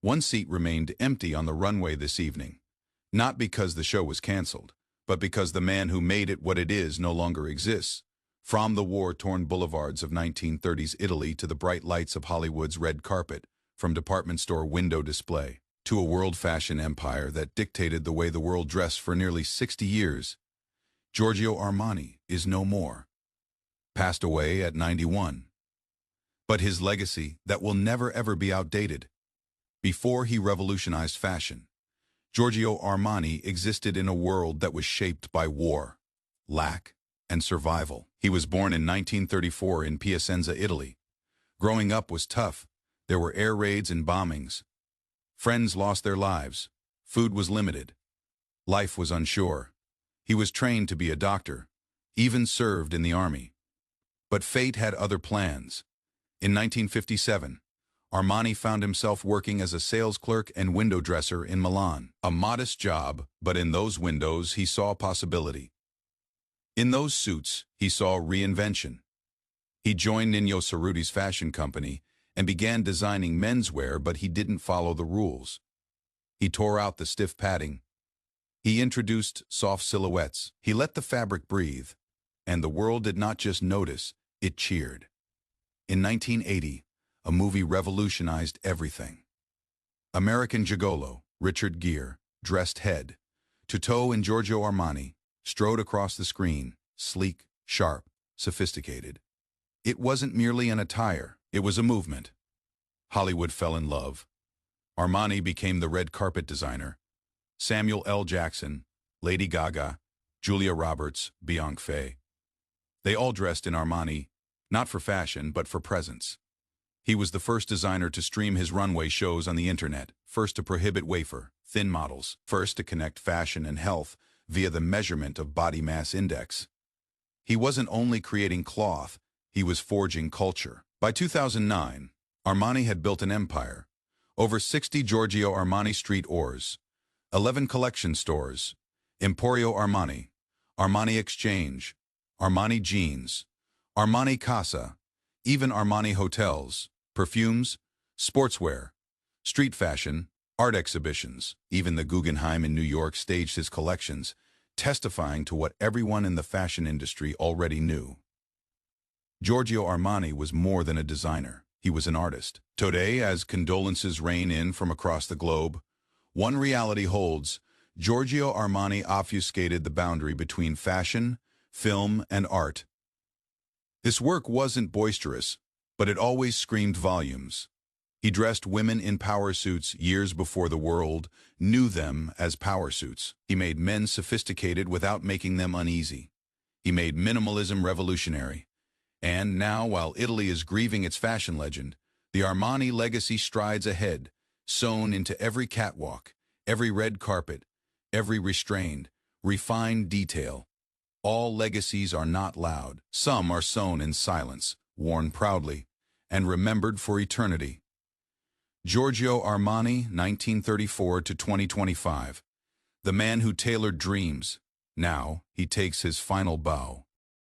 One seat remained empty on the runway this evening, not because the show was canceled, but because the man who made it what it is no longer exists. From the war-torn boulevards of 1930s Italy to the bright lights of Hollywood's red carpet, from department store window display to a world fashion empire that dictated the way the world dressed for nearly 60 years, Giorgio Armani is no more. Passed away at 91. But his legacy, that will never ever be outdated. Before he revolutionized fashion, Giorgio Armani existed in a world that was shaped by war, lack, and survival. He was born in 1934 in Piacenza, Italy. Growing up was tough. There were air raids and bombings. Friends lost their lives. Food was limited. Life was unsure. He was trained to be a doctor, even served in the army. But fate had other plans. In 1957, Armani found himself working as a sales clerk and window dresser in Milan. A modest job, but in those windows he saw possibility. In those suits, he saw reinvention. He joined Nino Cerruti's fashion company and began designing menswear, but he didn't follow the rules. He tore out the stiff padding. He introduced soft silhouettes. He let the fabric breathe, and the world did not just notice, it cheered. In 1980, a movie revolutionized everything. American Gigolo, Richard Gere, dressed head to toe in Giorgio Armani, strode across the screen, sleek, sharp, sophisticated. It wasn't merely an attire, it was a movement. Hollywood fell in love. Armani became the red carpet designer. Samuel L. Jackson, Lady Gaga, Julia Roberts, Beyoncé. They all dressed in Armani, not for fashion, but for presence. He was the first designer to stream his runway shows on the internet, first to prohibit wafer, thin models, first to connect fashion and health via the measurement of body mass index. He wasn't only creating cloth, he was forging culture. By 2009, Armani had built an empire. Over 60 Giorgio Armani street stores, 11 collection stores, Emporio Armani, Armani Exchange, Armani Jeans, Armani Casa, even Armani hotels, perfumes, sportswear, street fashion, art exhibitions. Even the Guggenheim in New York staged his collections, testifying to what everyone in the fashion industry already knew. Giorgio Armani was more than a designer. He was an artist. Today, as condolences rain in from across the globe, one reality holds: Giorgio Armani obfuscated the boundary between fashion, film, and art. His work wasn't boisterous, but it always screamed volumes. He dressed women in power suits years before the world knew them as power suits. He made men sophisticated without making them uneasy. He made minimalism revolutionary. And now, while Italy is grieving its fashion legend, the Armani legacy strides ahead, sewn into every catwalk, every red carpet, every restrained, refined detail. All legacies are not loud. Some are sewn in silence, worn proudly, and remembered for eternity. Giorgio Armani, 1934 to 2025. The man who tailored dreams. Now, he takes his final bow.